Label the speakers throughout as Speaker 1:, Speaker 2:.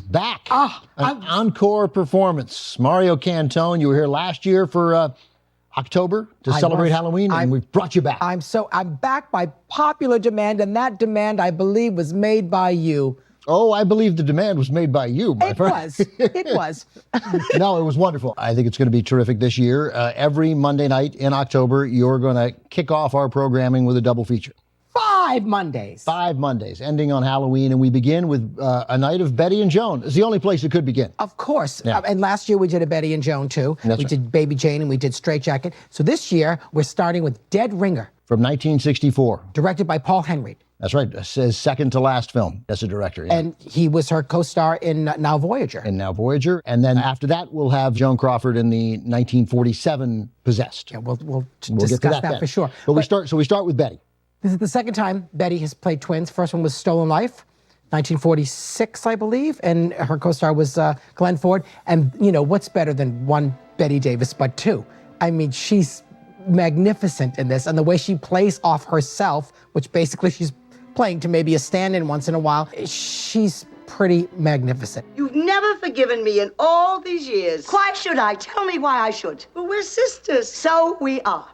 Speaker 1: Betty's back. An encore performance. Mario Cantone, you were here last year for October to celebrate Halloween, and we've brought you back.
Speaker 2: I'm back by popular demand, and that demand, I believe, was made by you.
Speaker 1: Oh, I believe the demand was made by you, my friend.
Speaker 2: It was.
Speaker 1: No, it was wonderful. I think it's going to be terrific this year. Every Monday night in October, you're going to kick off our programming with a double feature.
Speaker 2: 5 Mondays.
Speaker 1: 5 Mondays, ending on Halloween, and we begin with a night of Betty and Joan. It's the only place it could begin.
Speaker 2: Of course.
Speaker 1: Yeah.
Speaker 2: And last year we did a Betty and Joan, too. We did Baby Jane and we did Straight Jacket. So this year we're starting with Dead Ringer.
Speaker 1: From 1964.
Speaker 2: Directed by Paul Henreid.
Speaker 1: That's right. It's his second to last film as a director. Yeah.
Speaker 2: And he was her co-star in Now Voyager.
Speaker 1: And then after that, we'll have Joan Crawford in the 1947 Possessed.
Speaker 2: Yeah, we'll discuss that for sure.
Speaker 1: But we start with Betty.
Speaker 2: This is the second time Betty has played twins. First one was Stolen Life, 1946, I believe, and her co-star was Glenn Ford. And, you know, what's better than one Betty Davis but two? I mean, she's magnificent in this, and the way she plays off herself, which basically she's playing to maybe a stand-in once in a while, she's pretty magnificent.
Speaker 3: You've never forgiven me in all these years.
Speaker 4: Why should I? Tell me why I should.
Speaker 3: Well, we're sisters.
Speaker 4: So we are.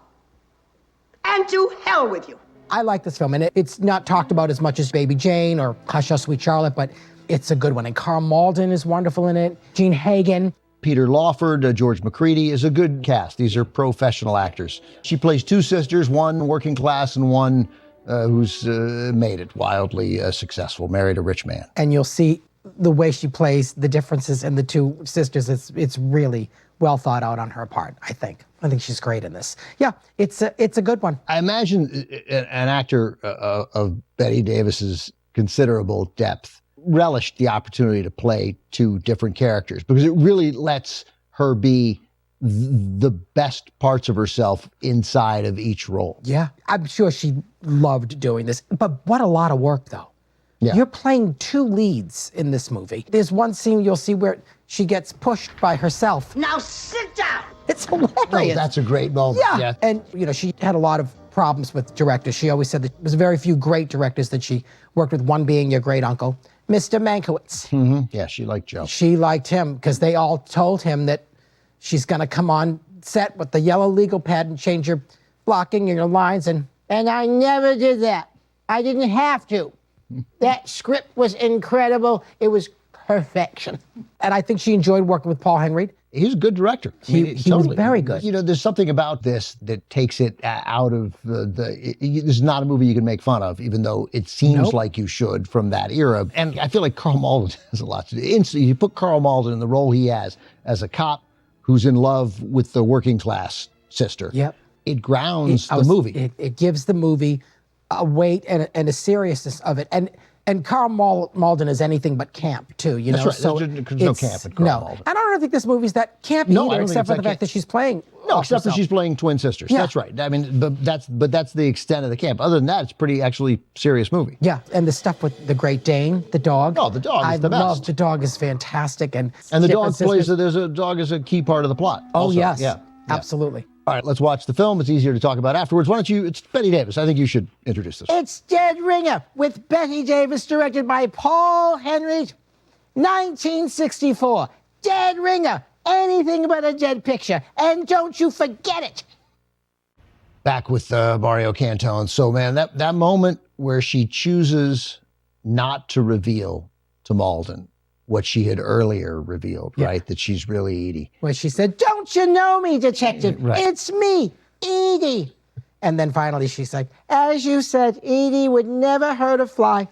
Speaker 4: And to hell with you.
Speaker 2: I like this film, and it's not talked about as much as Baby Jane or Hush, Hush, Sweet Charlotte, but it's a good one. And Carl Malden is wonderful in it. Gene Hagen.
Speaker 1: Peter Lawford, George McCready is a good cast. These are professional actors. She plays two sisters, one working class and one who's made it wildly successful, married a rich man.
Speaker 2: And you'll see the way she plays the differences in the two sisters. It's really well thought out on her part, I think. I think she's great in this. Yeah, it's a good one.
Speaker 1: I imagine an actor of Betty Davis's considerable depth relished the opportunity to play two different characters because it really lets her be the best parts of herself inside of each role.
Speaker 2: Yeah, I'm sure she loved doing this, but what a lot of work, though.
Speaker 1: Yeah.
Speaker 2: You're playing two leads in this movie. There's one scene you'll see where she gets pushed by herself.
Speaker 4: Now sit down.
Speaker 2: It's hilarious.
Speaker 1: Oh, that's a great moment.
Speaker 2: Yeah. And, you know, she had a lot of problems with directors. She always said that there was very few great directors that she worked with, one being your great uncle, Mr. Mankiewicz.
Speaker 1: Mm-hmm. Yeah, she liked Joe.
Speaker 2: She liked him because they all told him that she's going to come on set with the yellow legal pad and change your blocking and your lines. And I never did that. I didn't have to. That script was incredible. It was perfection. And I think she enjoyed working with Paul Henreid.
Speaker 1: He's a good director.
Speaker 2: He was very good.
Speaker 1: You know, there's something about this that takes it out of this is not a movie you can make fun of, even though it seems like you should from that era. And I feel like Carl Malden has a lot to do. You put Carl Malden in the role he has as a cop who's in love with the working class sister.
Speaker 2: Yep.
Speaker 1: It grounds the movie.
Speaker 2: It gives the movie a weight and a seriousness of it. And Carl Malden is anything but camp, too. You know?
Speaker 1: That's right. There's no camp in Carl Malden.
Speaker 2: And I don't think this movie's that campy either, except for the fact that she's playing.
Speaker 1: No, except for she's playing twin sisters.
Speaker 2: Yeah.
Speaker 1: That's right. I mean, but that's the extent of the camp. Other than that, it's pretty actually serious movie.
Speaker 2: Yeah, and the stuff with the Great Dane, the dog.
Speaker 1: Oh, the dog is the best.
Speaker 2: I love the dog is fantastic. And
Speaker 1: the dog plays, there's a dog is a key part of the plot.
Speaker 2: Oh,
Speaker 1: also.
Speaker 2: yes.
Speaker 1: Yeah.
Speaker 2: Absolutely.
Speaker 1: All right, let's watch the film. It's easier to talk about afterwards. Why don't you, it's Betty Davis. I think you should introduce this.
Speaker 2: It's Dead Ringer with Betty Davis, directed by Paul Henreid, 1964. Dead Ringer, anything but a dead picture. And don't you forget it.
Speaker 1: Back with Mario Cantone. So, man, that moment where she chooses not to reveal to Malden what she had earlier revealed, right? That she's really Edie.
Speaker 2: Where she said, "Don't you know me, detective?
Speaker 1: Right.
Speaker 2: It's me, Edie." And then finally she's like, "As you said, Edie would never hurt a fly."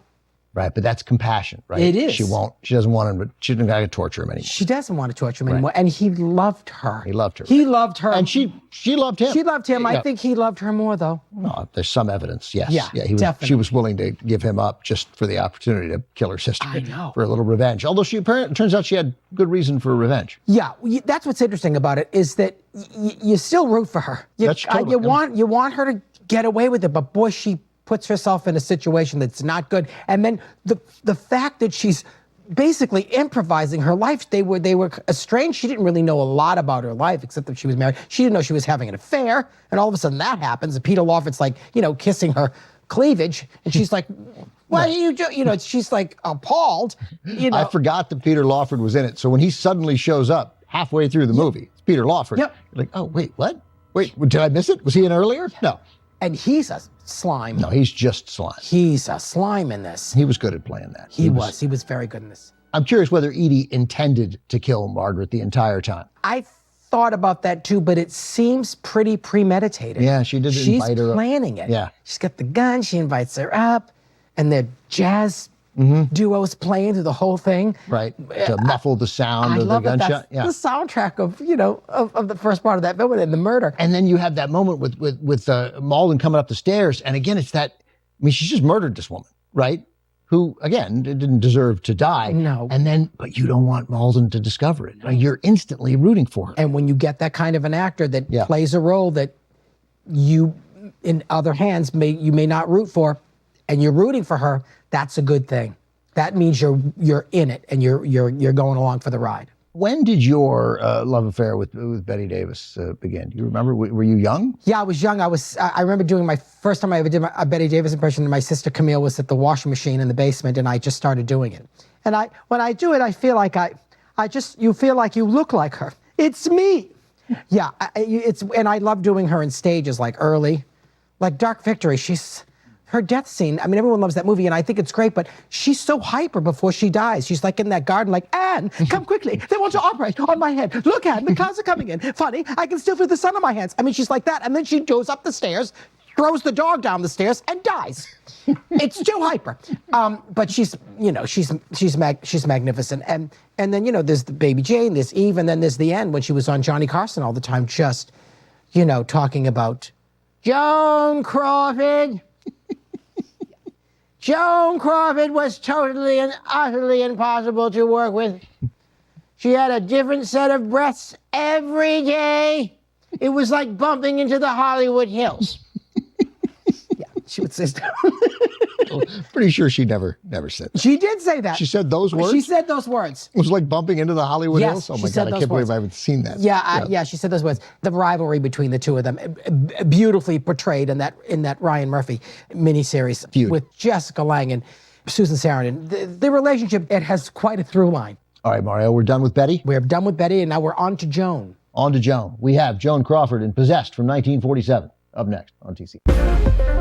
Speaker 1: Right, but that's compassion, right?
Speaker 2: It is.
Speaker 1: She doesn't want him, she doesn't got to torture him anymore.
Speaker 2: She doesn't want to torture him anymore. And he loved her.
Speaker 1: He loved her.
Speaker 2: He loved her.
Speaker 1: And she loved him.
Speaker 2: She loved him.
Speaker 1: Yeah.
Speaker 2: I think he loved her more, though.
Speaker 1: No, there's some evidence, yes.
Speaker 2: Yeah, definitely.
Speaker 1: She was willing to give him up just for the opportunity to kill her sister.
Speaker 2: I know.
Speaker 1: For a little revenge. Although it turns out she had good reason for revenge.
Speaker 2: Yeah, that's what's interesting about it, is that you still root for her. You want her to get away with it, but boy, she puts herself in a situation that's not good. And then the fact that she's basically improvising her life. They were estranged. She didn't really know a lot about her life except that she was married. She didn't know she was having an affair. And all of a sudden that happens. And Peter Lawford's like, kissing her cleavage. And she's like, What are you doing? You know, she's like appalled. You know,
Speaker 1: I forgot that Peter Lawford was in it. So when he suddenly shows up halfway through the movie, it's Peter Lawford.
Speaker 2: Yep.
Speaker 1: You're like, oh, wait, what? Wait, did I miss it? Was he in earlier? No.
Speaker 2: and he's a slime.
Speaker 1: No, he's just slime.
Speaker 2: He's a slime in this.
Speaker 1: He was good at playing that.
Speaker 2: He was very good in this.
Speaker 1: I'm curious whether Edie intended to kill Margaret the entire time.
Speaker 2: I thought about that too, but it seems pretty premeditated.
Speaker 1: Yeah, she did invite her up.
Speaker 2: She's planning it.
Speaker 1: Yeah.
Speaker 2: She's got the gun, she invites her up, and the jazz duos playing through the whole thing.
Speaker 1: Right, to muffle the sound of the gunshot.
Speaker 2: Yeah. The soundtrack of, you know, of the first part of that film and the murder.
Speaker 1: And then you have that moment with Malden coming up the stairs. And again, it's that, I mean, she just murdered this woman, right? Who, again, didn't deserve to die.
Speaker 2: No.
Speaker 1: And then, but you don't want Malden to discover it. You're instantly rooting for her.
Speaker 2: And when you get that kind of an actor that
Speaker 1: Yeah.
Speaker 2: plays a role that you, in other hands, you may not root for, and you're rooting for her, that's a good thing. That means you're in it and you're going along for the ride.
Speaker 1: When did your love affair with Bette Davis begin? Do you remember? Were you young?
Speaker 2: Yeah, I was young. I remember doing my first time I ever did a Bette Davis impression, and my sister Camille was at the washing machine in the basement, and I just started doing it. And when I do it, I feel like you feel like you look like her. It's me. Yeah, and I love doing her in stages, like early, like Dark Victory. Her death scene, I mean, everyone loves that movie, and I think it's great, but she's so hyper before she dies. She's like in that garden, like, Anne, come quickly. They want to operate on my head. Look, Anne, the clouds are coming in. Funny, I can still feel the sun on my hands. I mean, she's like that, and then she goes up the stairs, throws the dog down the stairs, and dies. It's too hyper. But she's magnificent. And then, you know, there's the Baby Jane, there's Eve, and then there's the end when she was on Johnny Carson all the time, just, you know, talking about Joan Crawford. Joan Crawford was totally and utterly impossible to work with. She had a different set of breaths every day. It was like bumping into the Hollywood Hills. Yeah, she would say stuff.
Speaker 1: Pretty sure she never said that.
Speaker 2: She did say that.
Speaker 1: She said those words?
Speaker 2: She said those words.
Speaker 1: It was like bumping into the Hollywood
Speaker 2: Yes,
Speaker 1: Hills? Oh
Speaker 2: she
Speaker 1: my
Speaker 2: said
Speaker 1: God, I
Speaker 2: those
Speaker 1: can't believe
Speaker 2: words.
Speaker 1: I haven't seen that.
Speaker 2: Yeah, she said those words. The rivalry between the two of them, beautifully portrayed in that Ryan Murphy miniseries
Speaker 1: Feud.
Speaker 2: with Jessica Lange and Susan Sarandon. The relationship, it has quite a through line.
Speaker 1: All right, Mario, we're done with Betty?
Speaker 2: We're done with Betty, and now we're on to Joan.
Speaker 1: On to Joan. We have Joan Crawford in Possessed from 1947. Up next on TCM.